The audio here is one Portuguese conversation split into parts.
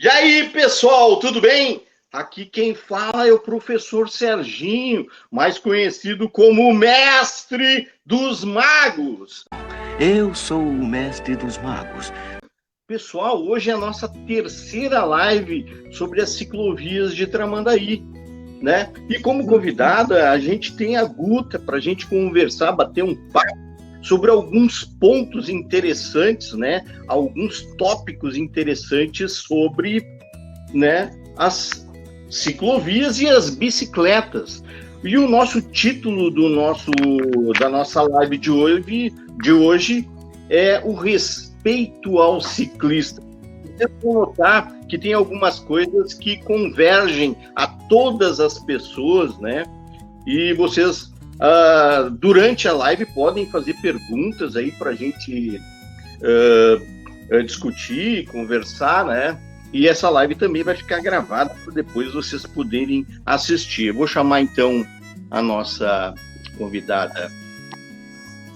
E aí, pessoal, tudo bem? Aqui quem fala é o professor Serginho, mais conhecido como o Mestre dos Magos. Eu sou o Mestre dos Magos. Pessoal, hoje é a nossa terceira live sobre as ciclovias de Tramandaí, né? E como convidada, a gente tem a Guta para a gente conversar, bater um papo sobre alguns pontos interessantes, né? Alguns tópicos interessantes sobre, né, as ciclovias e as bicicletas. E o nosso título da nossa live de hoje é o respeito ao ciclista. Vocês vão notar que tem algumas coisas que convergem a todas as pessoas, né? E vocês, durante a live, podem fazer perguntas aí para a gente discutir, conversar, né? E essa live também vai ficar gravada para depois vocês poderem assistir. Eu vou chamar, então, a nossa convidada.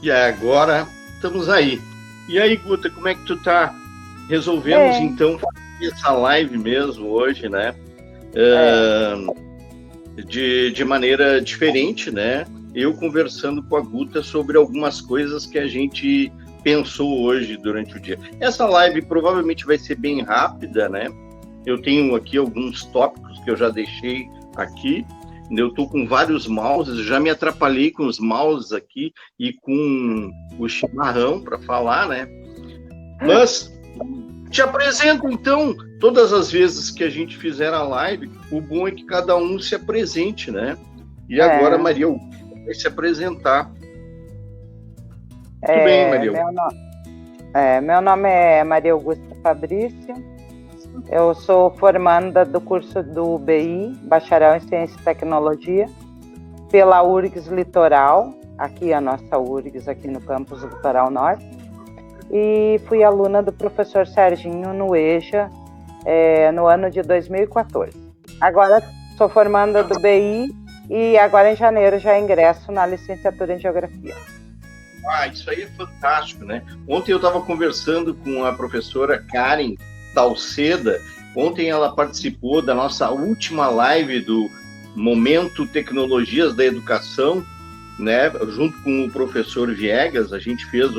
E agora, estamos aí. E aí, Guta, como é que tu tá? Resolvemos, então, fazer essa live mesmo hoje, né? De maneira diferente, né? Eu conversando com a Guta sobre algumas coisas que a gente pensou hoje durante o dia. Essa live provavelmente vai ser bem rápida, né? Eu tenho aqui alguns tópicos que eu já deixei aqui. Eu estou com vários mouses, já me atrapalhei com os mouses aqui e com o chimarrão para falar, né? Mas te apresento, então, todas as vezes que a gente fizer a live, o bom é que cada um se apresente, né? E agora, Maria vai se apresentar. Tudo bem, Maria? Meu nome é Maria Augusta Fabrício. Eu sou formanda do curso do BI, Bacharel em Ciência e Tecnologia, pela URGS Litoral, aqui a nossa URGS, aqui no campus Litoral Norte. E fui aluna do professor Serginho no EJA, no ano de 2014. Agora sou formanda do BI e agora em janeiro já ingresso na licenciatura em Geografia. Isso aí é fantástico, né? Ontem eu estava conversando com a professora Karen Talceda. Ontem ela participou da nossa última live do Momento Tecnologias da Educação, né? Junto com o professor Viegas, a gente fez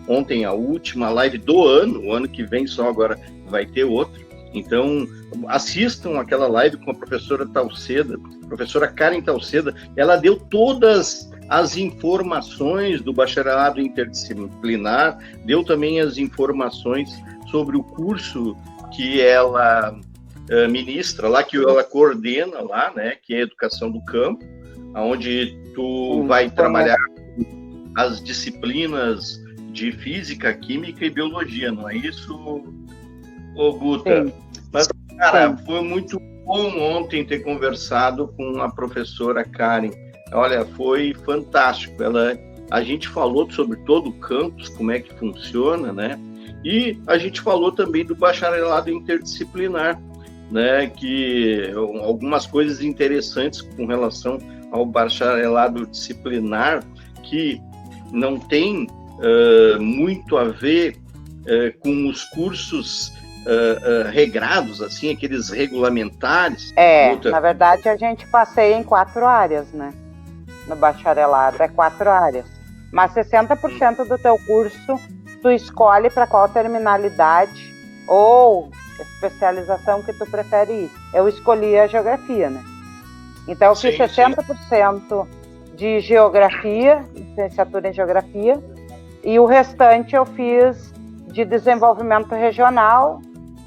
ontem a última live do ano. O ano que vem só agora vai ter outra. Então, assistam aquela live com a professora Talceda, professora Karen Talceda. Ela deu todas as informações do bacharelado interdisciplinar, deu também as informações sobre o curso que ela ministra lá, que ela coordena lá, né, que é a Educação do Campo, onde tu vai trabalhar as disciplinas de Física, Química e Biologia, não é isso, Guta? Sim. Mas, cara, foi muito bom ontem ter conversado com a professora Karen. Olha, foi fantástico. A gente falou sobre todo o campus, como é que funciona, né? E a gente falou também do bacharelado interdisciplinar, né? Que algumas coisas interessantes com relação ao bacharelado disciplinar que não tem muito a ver com os cursos regrados, assim, aqueles regulamentares. Na verdade, a gente passeia em 4 áreas, né? No bacharelado, 4 áreas. Mas 60% do teu curso, tu escolhe para qual terminalidade ou especialização que tu prefere ir. Eu escolhi a geografia, né? Então, eu fiz 60% de geografia, licenciatura em geografia, e o restante eu fiz de desenvolvimento regional,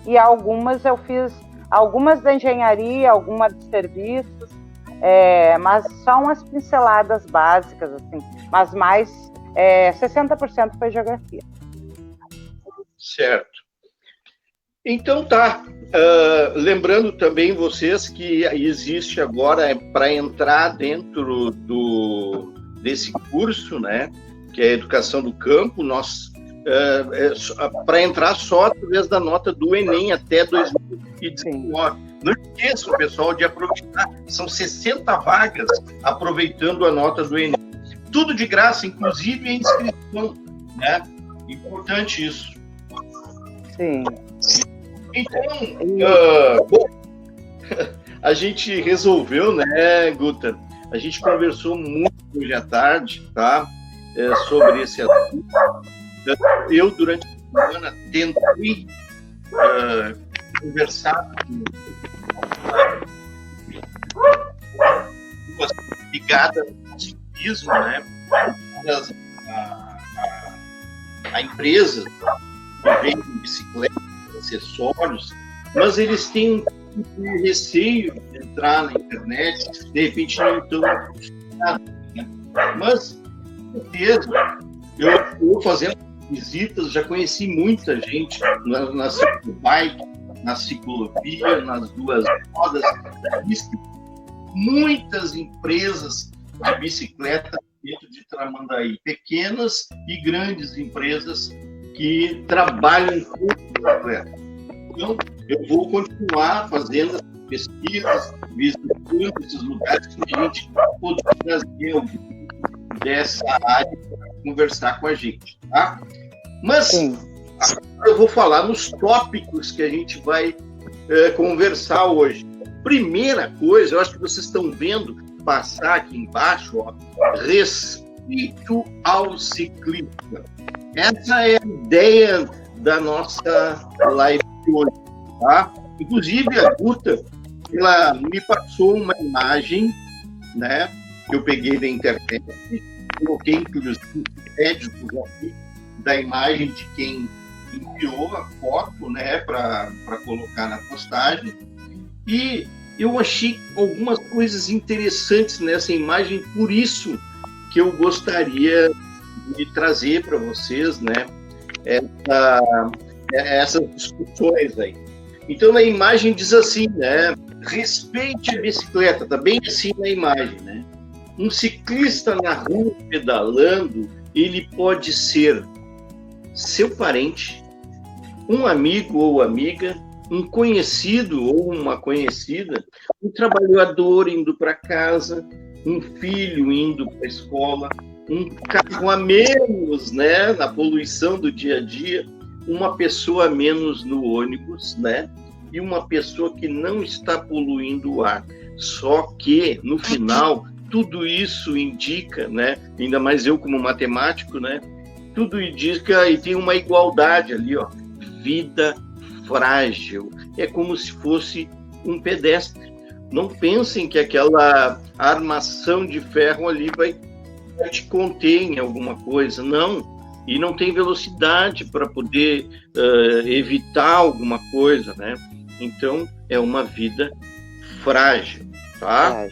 e algumas eu fiz, algumas da engenharia, algumas de serviços, mas só umas pinceladas básicas, assim, mas mais 60% foi geografia. Certo. Então tá, lembrando também vocês que existe agora, para entrar dentro desse curso, né, que é a Educação do Campo, nós para entrar só através da nota do Enem até 2019. Não esqueçam, pessoal, de aproveitar. São 60 vagas aproveitando a nota do Enem. Tudo de graça, inclusive a inscrição, né? Importante isso. Sim. Então, bom, a gente resolveu, né, Guta? A gente conversou muito hoje à tarde, tá? Sobre esse assunto. Eu, durante a semana, tentei conversar com pessoas ligadas ao ciclismo, né? A empresas que vendem bicicletas, acessórios, mas eles têm um receio de entrar na internet, de repente não estão acostumados, né? Mas, com certeza, eu fazendo visitas, já conheci muita gente na ciclobike, na ciclovia, nas duas rodas, muitas empresas de bicicleta dentro de Tramandaí, pequenas e grandes empresas que trabalham com bicicleta. Então, eu vou continuar fazendo pesquisas, visitando esses lugares que a gente pode trazer alguém dessa área para conversar com a gente, tá? Mas agora eu vou falar nos tópicos que a gente vai conversar hoje. Primeira coisa, eu acho que vocês estão vendo passar aqui embaixo, ó, respeito ao ciclista. Essa é a ideia da nossa live de hoje, tá? Inclusive, a Guta, ela me passou uma imagem, né, que eu peguei da internet, coloquei, inclusive, créditos aqui da imagem de quem enviou a foto, né, para colocar na postagem. E eu achei algumas coisas interessantes nessa imagem, por isso que eu gostaria de trazer para vocês, né, essas discussões aí. Então, na imagem diz assim, né, respeite a bicicleta, tá bem assim na imagem, né? Um ciclista na rua pedalando, ele pode ser seu parente, um amigo ou amiga, um conhecido ou uma conhecida, um trabalhador indo para casa, um filho indo para a escola, um carro a menos, né, na poluição do dia a dia, uma pessoa a menos no ônibus, né, e uma pessoa que não está poluindo o ar. Só que, no final, tudo isso indica, né, ainda mais eu como matemático, né, tudo indica e tem uma igualdade ali, ó, vida frágil. É como se fosse um pedestre. Não pensem que aquela armação de ferro ali vai te conter em alguma coisa, não. E não tem velocidade para poder evitar alguma coisa, né? Então, é uma vida frágil, tá?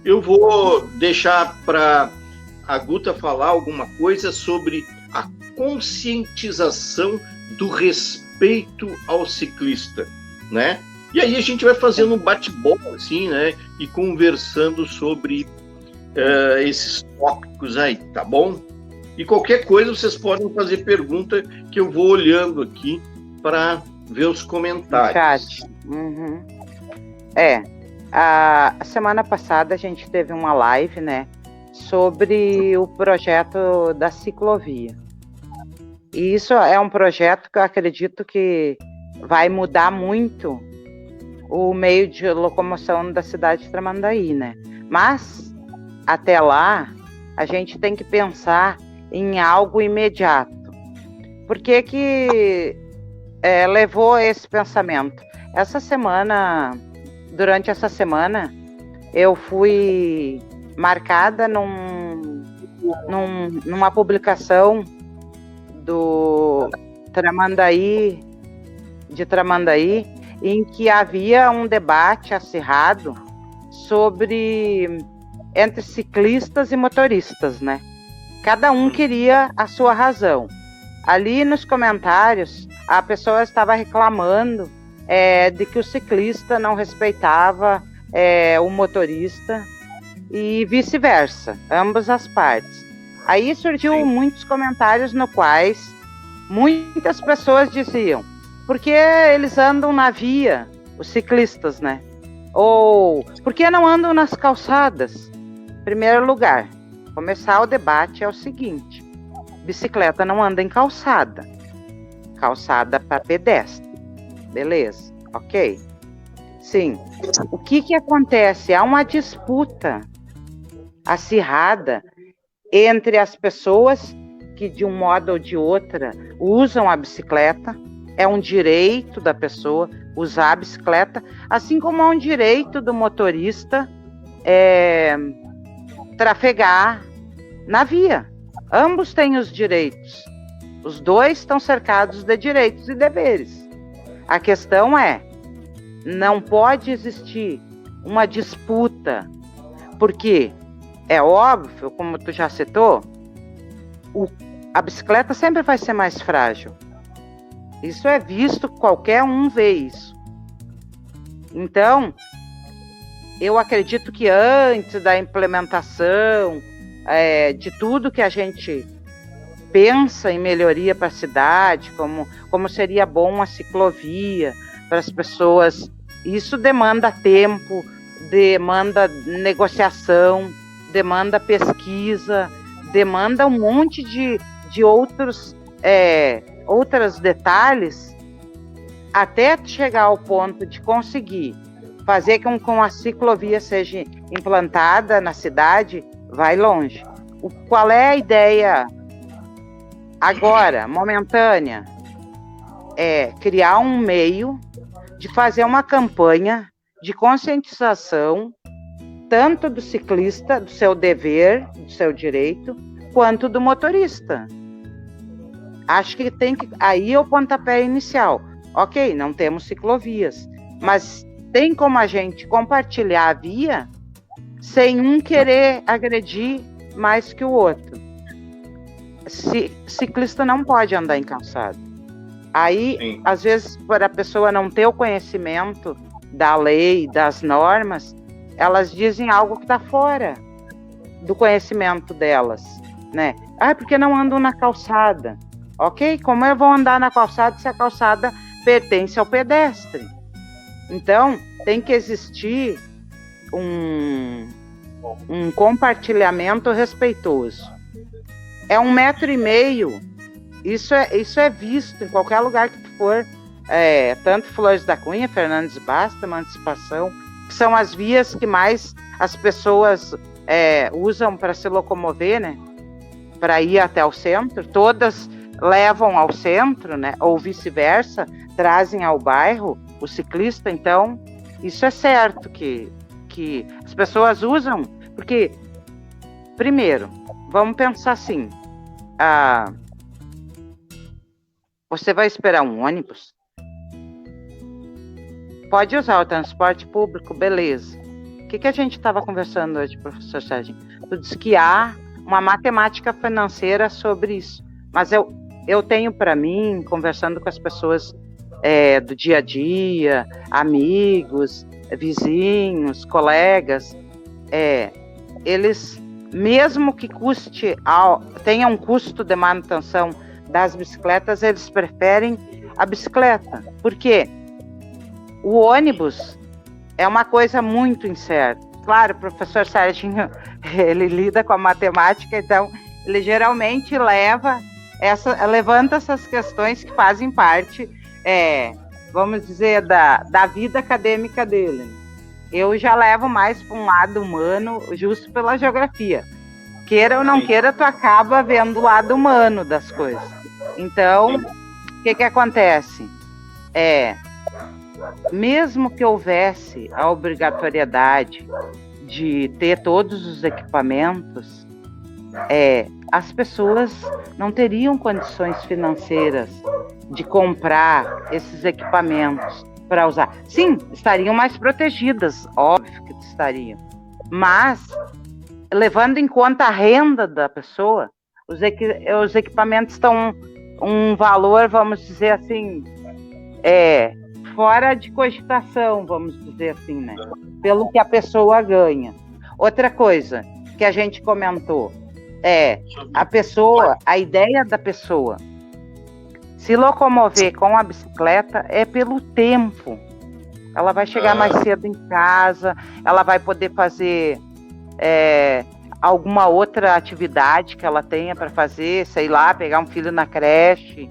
Eu vou deixar para a Guta falar alguma coisa sobre a conscientização do respeito ao ciclista, né? E aí a gente vai fazendo um bate-bola, assim, né? E conversando sobre esses tópicos aí, tá bom? E qualquer coisa vocês podem fazer pergunta que eu vou olhando aqui para ver os comentários. Chat. Uhum. A semana passada a gente teve uma live, né, sobre o projeto da ciclovia. E isso é um projeto que eu acredito que vai mudar muito o meio de locomoção da cidade de Tramandaí, né? Mas, até lá, a gente tem que pensar em algo imediato. Por que que levou esse pensamento? Durante essa semana, eu fui marcada numa publicação do Tramandaí, em que havia um debate acirrado entre ciclistas e motoristas, né? Cada um queria a sua razão. Ali nos comentários, a pessoa estava reclamando de que o ciclista não respeitava o motorista e vice-versa, ambas as partes. Aí surgiu muitos comentários no quais muitas pessoas diziam: por que eles andam na via, os ciclistas, né? Ou por que não andam nas calçadas? Em primeiro lugar, começar o debate é o seguinte: bicicleta não anda em calçada para pedestre. beleza, ok. Sim. O que acontece? Há uma disputa acirrada entre as pessoas que, de um modo ou de outra, usam a bicicleta. É um direito da pessoa usar a bicicleta, assim como é um direito do motorista trafegar na via. Ambos têm os direitos. Os dois estão cercados de direitos e deveres. A questão é, não pode existir uma disputa, porque é óbvio, como tu já citou, a bicicleta sempre vai ser mais frágil. Isso é visto, qualquer um vê isso. Então, eu acredito que antes da implementação de tudo que a gente pensa em melhoria para a cidade, como seria bom a ciclovia para as pessoas, isso demanda tempo, demanda negociação, demanda pesquisa, demanda um monte de outros detalhes, até chegar ao ponto de conseguir fazer com que a ciclovia seja implantada na cidade, vai longe. Qual é a ideia agora, momentânea? É criar um meio de fazer uma campanha de conscientização, tanto do ciclista, do seu dever, do seu direito, quanto do motorista. Acho que aí é o pontapé inicial. Ok, não temos ciclovias, mas tem como a gente compartilhar a via sem um querer agredir mais que o outro. Ciclista não pode andar em calçada. Aí, sim, às vezes, por a pessoa não ter o conhecimento da lei, das normas, elas dizem algo que está fora do conhecimento delas, né? Porque não andam na calçada. Ok? Como eu vou andar na calçada se a calçada pertence ao pedestre? Então, tem que existir um compartilhamento respeitoso. É 1,5 metro. Isso é visto em qualquer lugar que tu for, tanto Flores da Cunha, Fernandes Basta, Emancipação, que são as vias que mais as pessoas usam para se locomover, né? Para ir até o centro. Todas levam ao centro, né? Ou vice-versa, trazem ao bairro o ciclista. Então, isso é certo que as pessoas usam, porque, primeiro, vamos pensar assim, você vai esperar um ônibus? Pode usar o transporte público, beleza. O que a gente estava conversando hoje, professor Sérgio? Tu disse que há uma matemática financeira sobre isso, mas eu tenho para mim, conversando com as pessoas do dia a dia, amigos, vizinhos, colegas, eles, mesmo que tenha um custo de manutenção das bicicletas, eles preferem a bicicleta. Por quê? O ônibus é uma coisa muito incerta. Claro, o professor Serginho, ele lida com a matemática, então ele geralmente levanta essas questões que fazem parte, vamos dizer, da vida acadêmica dele. Eu já levo mais para um lado humano, justo pela geografia. Queira ou não queira, tu acaba vendo o lado humano das coisas. Então, o que acontece? Mesmo que houvesse a obrigatoriedade de ter todos os equipamentos, as pessoas não teriam condições financeiras de comprar esses equipamentos para usar. Sim, estariam mais protegidas, óbvio que estariam, mas levando em conta a renda da pessoa, os equipamentos estão um valor, vamos dizer assim, fora de cogitação, vamos dizer assim, né? Pelo que a pessoa ganha. Outra coisa que a gente comentou a ideia da pessoa se locomover com a bicicleta é pelo tempo. Ela vai chegar mais cedo em casa, ela vai poder fazer alguma outra atividade que ela tenha para fazer, sei lá, pegar um filho na creche.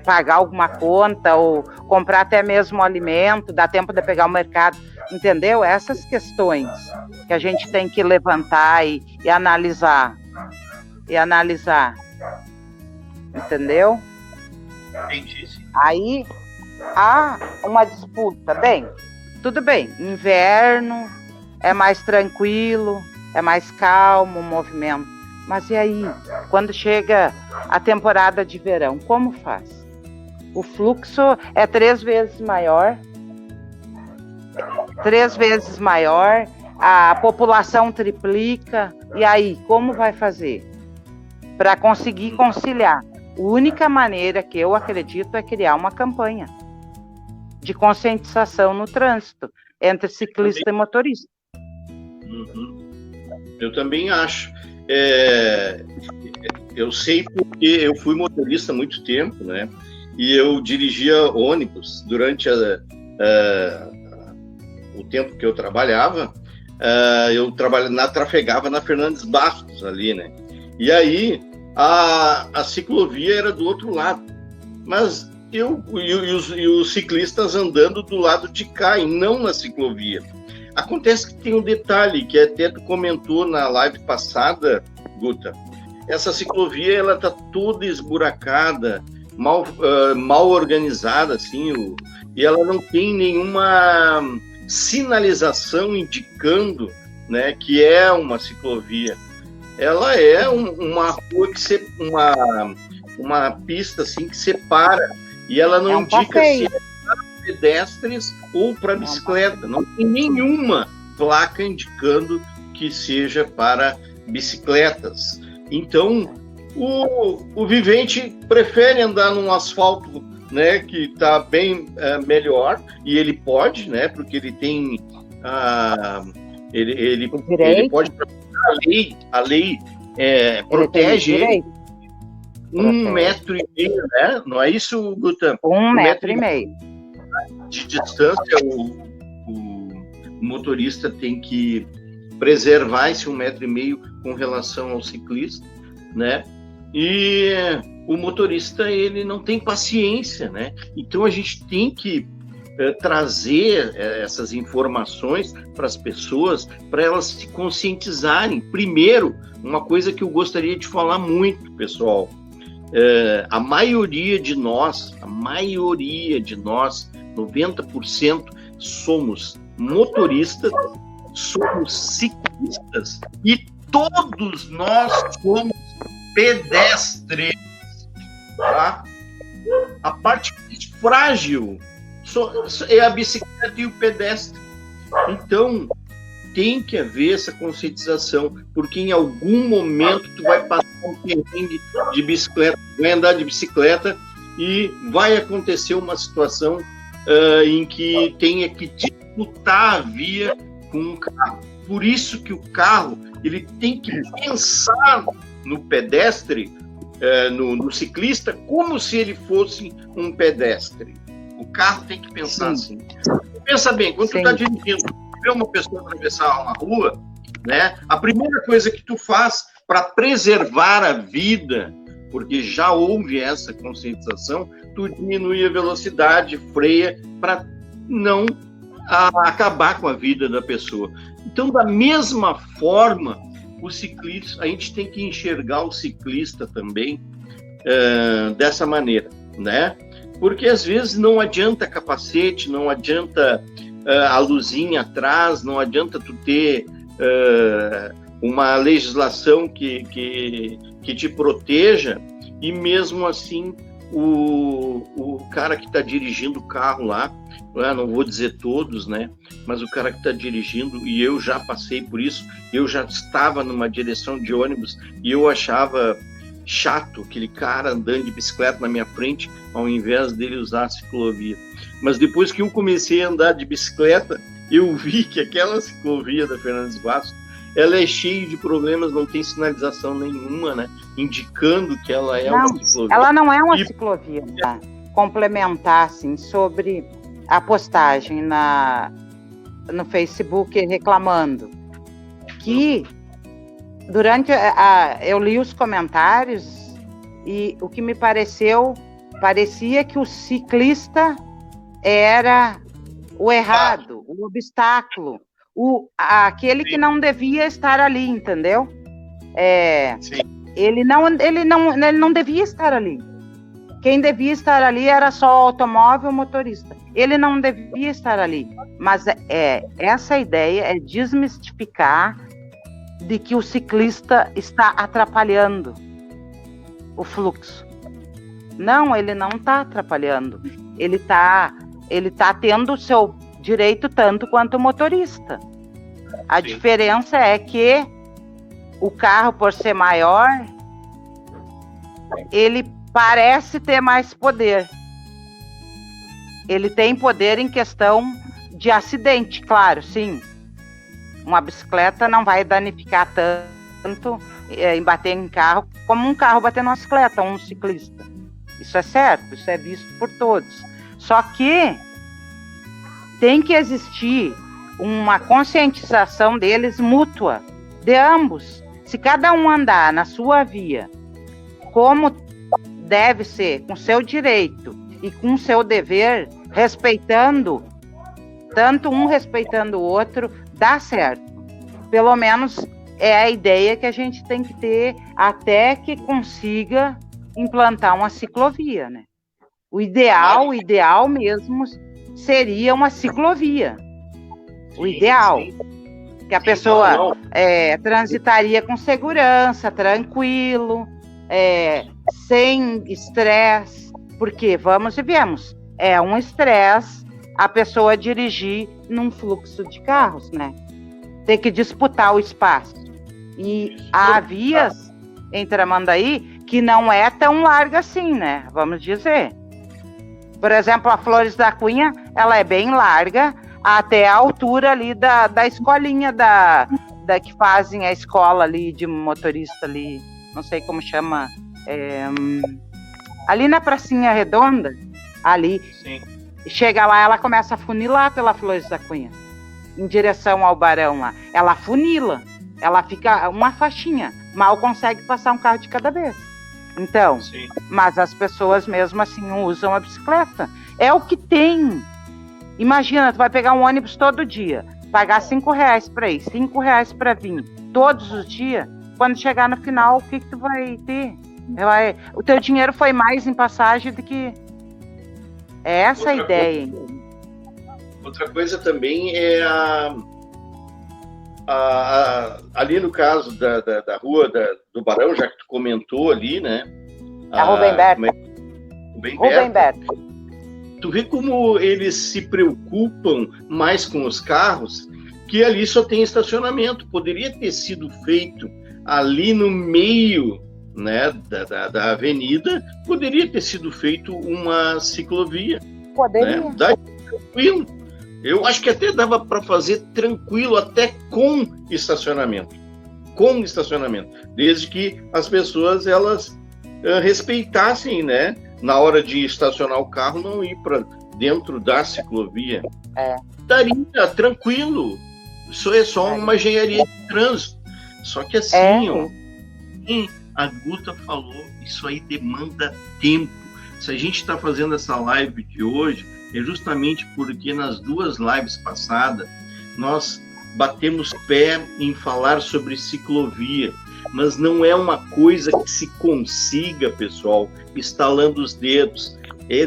pagar alguma conta ou comprar até mesmo alimento, dá tempo de pegar o mercado, entendeu? Essas questões que a gente tem que levantar e analisar. Entendeu? Entendi. Aí há uma disputa. Bem, tudo bem, inverno é mais tranquilo, é mais calmo o movimento. Mas e aí, quando chega a temporada de verão, como faz? O fluxo é 3 vezes maior, a população triplica, e aí, como vai fazer? Para conseguir conciliar. A única maneira que eu acredito é criar uma campanha de conscientização no trânsito entre ciclista e motorista. Eu também acho. Eu sei porque eu fui motorista há muito tempo, né? E eu dirigia ônibus durante o tempo que eu trabalhava. Eu trafegava na Fernandes Bastos ali, né? E aí a ciclovia era do outro lado, mas e os ciclistas andando do lado de cá e não na ciclovia. Acontece que tem um detalhe que até tu comentou na live passada, Guta. Essa ciclovia ela tá toda esburacada, mal organizada, assim, e ela não tem nenhuma sinalização indicando, né, que é uma ciclovia. Ela é uma rua uma pista assim que separa, e ela não indica se é para pedestres ou para bicicleta. Não tem nenhuma placa indicando que seja para bicicletas. Então, o vivente prefere andar num asfalto, né, que está bem melhor, e ele pode, né, porque ele tem ele pode. A lei protege ele 1,5 metro, né? Não é isso, Guta? 1,5 metro. De distância, o motorista tem que preservar esse 1,5 metro com relação ao ciclista, né? E o motorista, ele não tem paciência, né? Então a gente tem que trazer essas informações para as pessoas, para elas se conscientizarem. Primeiro, uma coisa que eu gostaria de falar muito, pessoal, a maioria de nós, 90%, somos motoristas, somos ciclistas e todos nós somos pedestres, tá? A parte mais frágil é a bicicleta e o pedestre. Então, tem que haver essa conscientização, porque em algum momento tu vai passar um perrengue de bicicleta, vai andar de bicicleta e vai acontecer uma situação em que tenha que disputar a via com um carro. Por isso que o carro ele tem que pensar no pedestre, no ciclista, como se ele fosse um pedestre. O carro tem que pensar assim. Pensa bem, quando tu está dirigindo, vê uma pessoa atravessar uma rua, né? A primeira coisa que tu faz para preservar a vida, porque já houve essa conscientização, tu diminui a velocidade, freia, para não acabar com a vida da pessoa. Então, da mesma forma, o ciclista, a gente tem que enxergar o ciclista também dessa maneira, né? Porque às vezes não adianta capacete, não adianta a luzinha atrás, não adianta tu ter uma legislação que te proteja, e mesmo assim o cara que está dirigindo o carro lá, não vou dizer todos, né? Mas o cara que está dirigindo, e eu já passei por isso, eu já estava numa direção de ônibus e eu achava chato aquele cara andando de bicicleta na minha frente, ao invés dele usar a ciclovia. Mas depois que eu comecei a andar de bicicleta, eu vi que aquela ciclovia da Fernandes Bastos, ela é cheia de problemas, não tem sinalização nenhuma, né? Indicando que ela é uma ciclovia. Ela não é uma ciclovia. Tá? Complementar, assim, sobre a postagem no Facebook reclamando que durante eu li os comentários e o que me pareceu Parecia que o ciclista era o errado, o obstáculo, aquele que não devia estar ali, entendeu? Ele não devia estar ali. Quem devia estar ali era só o automóvel, o motorista. Ele não devia estar ali. Mas essa ideia é desmistificar de que o ciclista está atrapalhando o fluxo. Não, ele não está atrapalhando. Ele está tendo o seu direito tanto quanto o motorista. A diferença é que o carro, por ser maior, ele parece ter mais poder. Ele tem poder em questão de acidente, claro, sim. Uma bicicleta não vai danificar tanto em bater em carro como um carro bater numa bicicleta, um ciclista. Isso é certo, isso é visto por todos. Só que tem que existir uma conscientização deles mútua, de ambos. Se cada um andar na sua via como deve ser, com seu direito e com seu dever, respeitando, tanto um respeitando o outro, dá certo. Pelo menos é a ideia que a gente tem que ter até que consiga implantar uma ciclovia, né? O ideal mesmo seria uma ciclovia. O ideal. Que a pessoa transitaria com segurança, tranquilo, sem estresse. Porque, vamos e viemos, é um estresse a pessoa dirigir num fluxo de carros, né? Tem que disputar o espaço. E há vias em Tramandaí que não é tão larga assim, né? Vamos dizer. Por exemplo, a Flores da Cunha, ela é bem larga até a altura ali da escolinha da que fazem a escola ali de motorista ali, não sei como chama, ali na pracinha redonda, ali. Sim. Chega lá, ela começa a funilar pela Flores da Cunha, em direção ao Barão lá. Ela funila, ela fica uma faixinha, mal consegue passar um carro de cada vez. Então, sim. Mas as pessoas mesmo assim usam a bicicleta. É o que tem. Imagina, tu vai pegar um ônibus todo dia, pagar R$5 para ir, R$5 para vir, todos os dias. Quando chegar no final, o que tu vai ter? O teu dinheiro foi mais em passagem do que... É essa a ideia. Outra coisa também é ali no caso da rua do Barão, já que tu comentou ali, né? A Rubem Berto. Tu vê como eles se preocupam mais com os carros, que ali só tem estacionamento. Poderia ter sido feito ali no meio, né, da avenida, poderia ter sido feito uma ciclovia. Poderia. Né? Dá tranquilo. Eu acho que até dava para fazer tranquilo, até com estacionamento. Com estacionamento. Desde que as pessoas, elas respeitassem, né? Na hora de estacionar o carro, não ir para dentro da ciclovia. Daria tranquilo. Isso é só uma engenharia de trânsito. Só que assim, a Guta falou, isso aí demanda tempo. Se a gente está fazendo essa live de hoje, é justamente porque nas 2 lives passadas, nós batemos pé em falar sobre ciclovia. Mas não é uma coisa que se consiga, pessoal, estalando os dedos.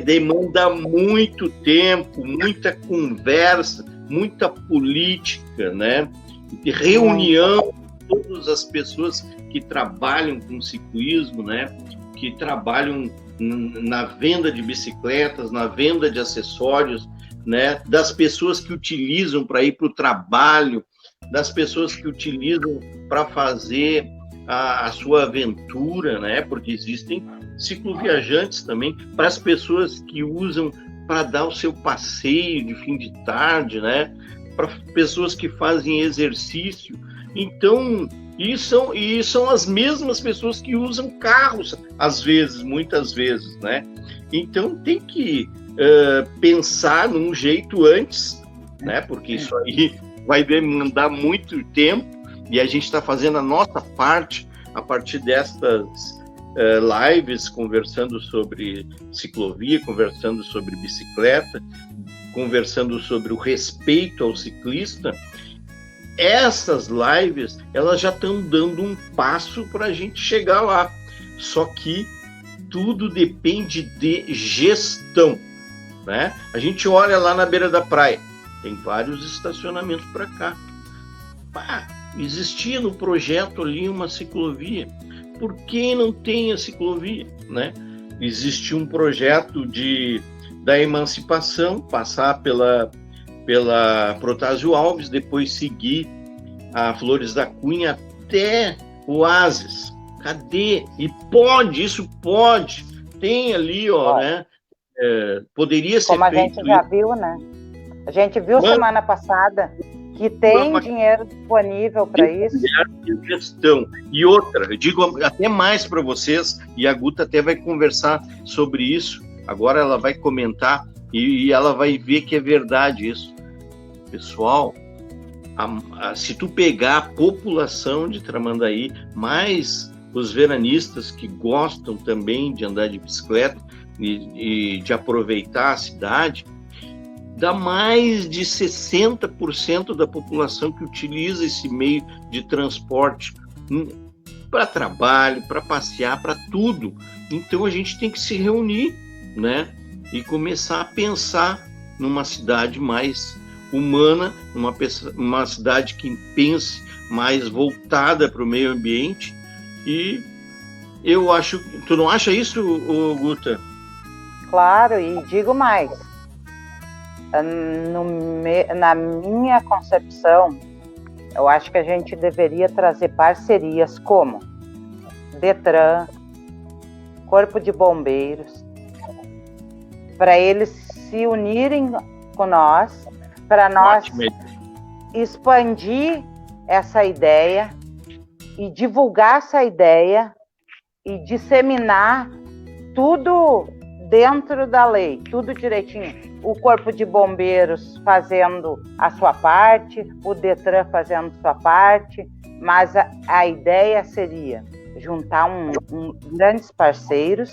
Demanda muito tempo, muita conversa, muita política, né? Reunião de todas as pessoas que trabalham com ciclismo, né? Que trabalham na venda de bicicletas, na venda de acessórios, né? Das pessoas que utilizam para ir para o trabalho, das pessoas que utilizam para fazer a sua aventura, né? Porque existem cicloviajantes também, para as pessoas que usam para dar o seu passeio de fim de tarde, né? Para pessoas que fazem exercício. Então, e são as mesmas pessoas que usam carros, às vezes, muitas vezes, né? Então, tem que pensar num jeito antes, né? Porque isso aí vai demandar muito tempo, e a gente está fazendo a nossa parte a partir destas lives conversando sobre ciclovia, conversando sobre bicicleta, conversando sobre o respeito ao ciclista. Essas lives, elas já estão dando um passo para a gente chegar lá. Só que tudo depende de gestão, né? A gente olha lá na beira da praia, tem vários estacionamentos para cá. Existia no projeto ali uma ciclovia. Por que não tem a ciclovia, né? Existe um projeto da emancipação, passar pela Protásio Alves, depois seguir a Flores da Cunha até Oásis. Cadê? E isso pode. Tem ali, né? Poderia ser como a feito. Gente já viu, né? A gente viu semana passada que tem dinheiro disponível para isso. Gestão. E outra, eu digo até mais para vocês, e a Guta até vai conversar sobre isso. Agora ela vai comentar e ela vai ver que é verdade isso. Pessoal, se tu pegar a população de Tramandaí, mais os veranistas que gostam também de andar de bicicleta e de aproveitar a cidade, dá mais de 60% da população que utiliza esse meio de transporte para trabalho, para passear, para tudo. Então a gente tem que se reunir, né? E começar a pensar numa cidade mais humana, uma cidade que pense mais voltada para o meio ambiente. E eu acho... Tu não acha isso, Guta? Claro, e digo mais. Na minha concepção, eu acho que a gente deveria trazer parcerias como Detran, Corpo de Bombeiros, para eles se unirem com nós, para nós expandir essa ideia e divulgar essa ideia e disseminar tudo dentro da lei, tudo direitinho. O Corpo de Bombeiros fazendo a sua parte, o Detran fazendo a sua parte, mas a ideia seria juntar grandes parceiros,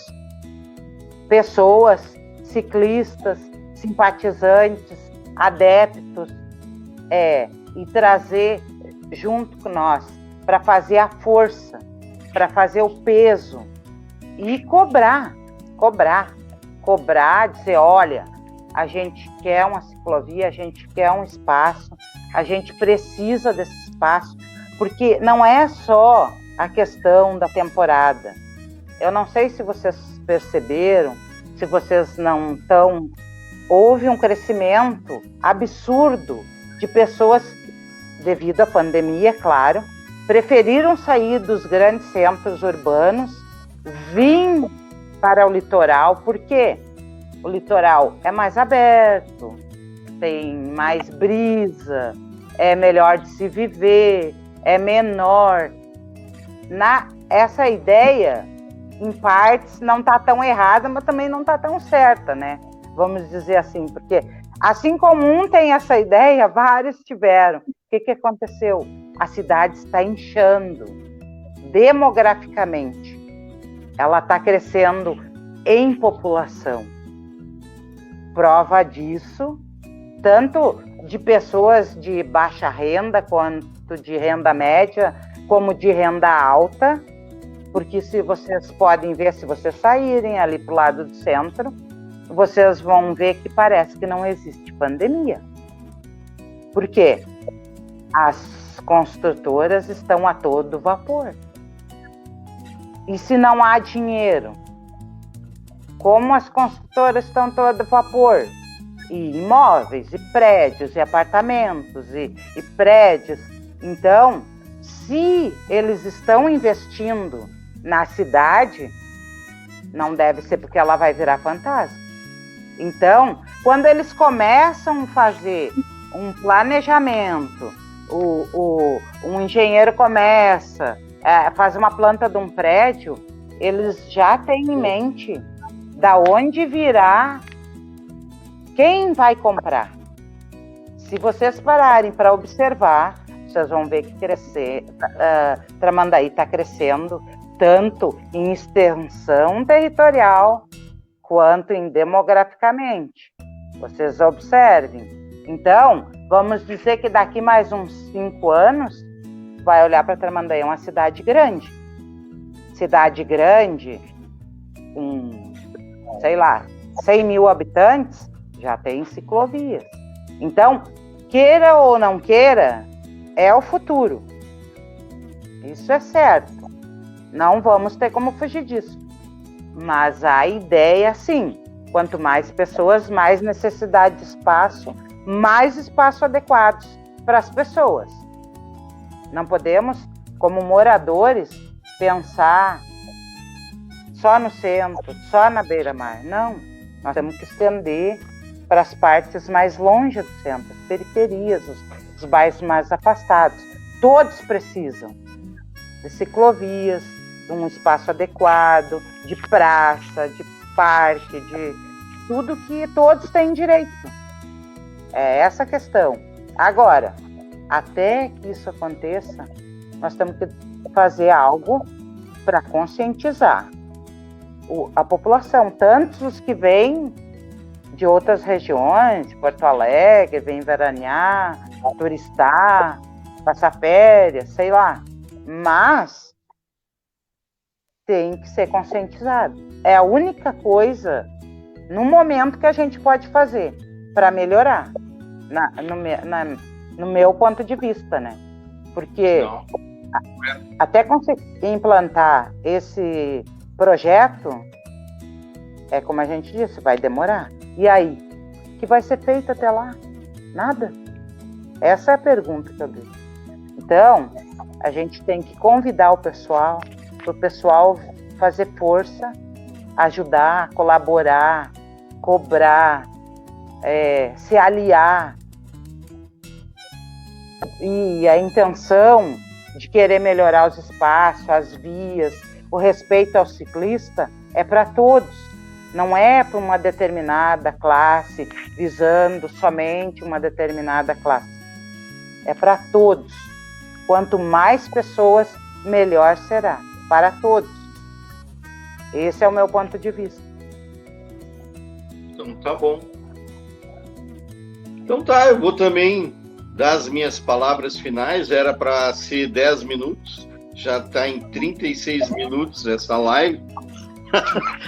pessoas, ciclistas, simpatizantes, adeptos, e trazer junto com nós para fazer a força, para fazer o peso e cobrar, dizer, olha, a gente quer uma ciclovia, a gente quer um espaço, a gente precisa desse espaço, porque não é só a questão da temporada. Eu não sei se vocês perceberam, se vocês não estão... Houve um crescimento absurdo de pessoas, devido à pandemia, claro, preferiram sair dos grandes centros urbanos, vir para o litoral, porque o litoral é mais aberto, tem mais brisa, é melhor de se viver, é menor. Essa ideia, em partes, não está tão errada, mas também não está tão certa, né? Vamos dizer assim, porque assim como um tem essa ideia, vários tiveram. O que aconteceu? A cidade está inchando demograficamente. Ela está crescendo em população. Prova disso, tanto de pessoas de baixa renda, quanto de renda média, como de renda alta, porque se vocês podem ver, se vocês saírem ali para o lado do centro, vocês vão ver que parece que não existe pandemia. Por quê? As construtoras estão a todo vapor. E se não há dinheiro, como as construtoras estão a todo vapor? E imóveis, e prédios, e apartamentos, e prédios. Então, se eles estão investindo na cidade, não deve ser porque ela vai virar fantasma. Então, quando eles começam a fazer um planejamento, um engenheiro começa a fazer uma planta de um prédio, eles já têm em mente da onde virá, quem vai comprar. Se vocês pararem para observar, vocês vão ver que Tramandaí está crescendo tanto em extensão territorial quanto em demograficamente. Vocês observem. Então, vamos dizer que daqui mais uns 5 anos, vai olhar para Tramandaí, é uma cidade grande. Cidade grande, com, sei lá, 100 mil habitantes, já tem ciclovias. Então, queira ou não queira, é o futuro. Isso é certo. Não vamos ter como fugir disso. Mas a ideia, sim, quanto mais pessoas, mais necessidade de espaço, mais espaço adequados para as pessoas. Não podemos, como moradores, pensar só no centro, só na beira-mar. Não, nós temos que estender para as partes mais longe do centro, as periferias, os bairros mais afastados. Todos precisam de ciclovias, de um espaço adequado, de praça, de parque, de tudo que todos têm direito. É essa a questão. Agora, até que isso aconteça, nós temos que fazer algo para conscientizar a população, tanto os que vêm de outras regiões, de Porto Alegre, vêm veranear, turistar, passar férias, sei lá. Mas tem que ser conscientizado. É a única coisa, no momento, que a gente pode fazer para melhorar, no meu ponto de vista, né? Porque até conseguir implantar esse projeto, é como a gente disse, vai demorar. E aí? O que vai ser feito até lá? Nada. Essa é a pergunta que eu dei. Então, a gente tem que convidar o pessoal, para o pessoal fazer força, ajudar, colaborar, cobrar, se aliar. E a intenção de querer melhorar os espaços, as vias, o respeito ao ciclista é para todos. Não é para uma determinada classe, visando somente uma determinada classe. É para todos. Quanto mais pessoas, melhor será. Para todos. Esse é o meu ponto de vista. Então tá bom. Então tá, eu vou também dar as minhas palavras finais. Era para ser 10 minutos. Já está em 36 minutos essa live.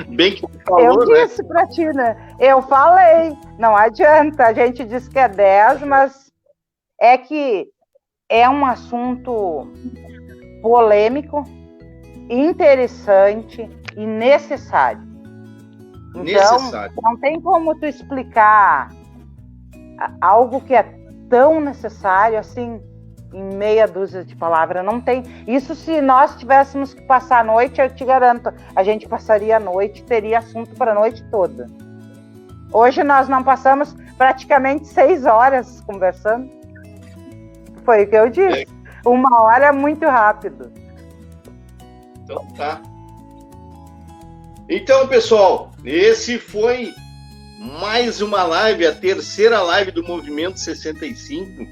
Bem que você falou, eu disse, né, para ti, né? Eu falei. Não adianta. A gente diz que é 10, mas é que é um assunto polêmico, interessante e necessário. Então, não tem como tu explicar algo que é tão necessário assim em meia dúzia de palavras. Não tem. Isso, se nós tivéssemos que passar a noite, eu te garanto, a gente passaria a noite, teria assunto para a noite toda. Hoje nós não passamos praticamente 6 horas conversando. Foi o que eu disse. 1 hora é muito rápido. Então tá. Então, pessoal, esse foi mais uma live, a terceira live do Movimento 65,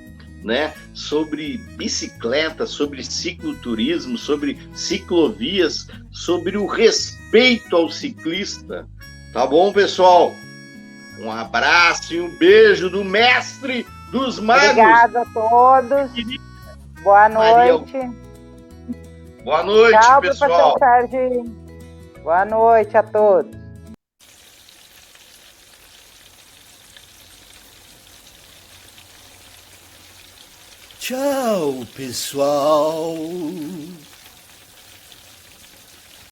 né? Sobre bicicleta, sobre cicloturismo, sobre ciclovias, sobre o respeito ao ciclista. Tá bom, pessoal? Um abraço e um beijo do mestre dos magos. Obrigada a todos. Boa noite. Boa noite, tchau, pessoal. Professor Sérgio. Boa noite a todos. Tchau, pessoal.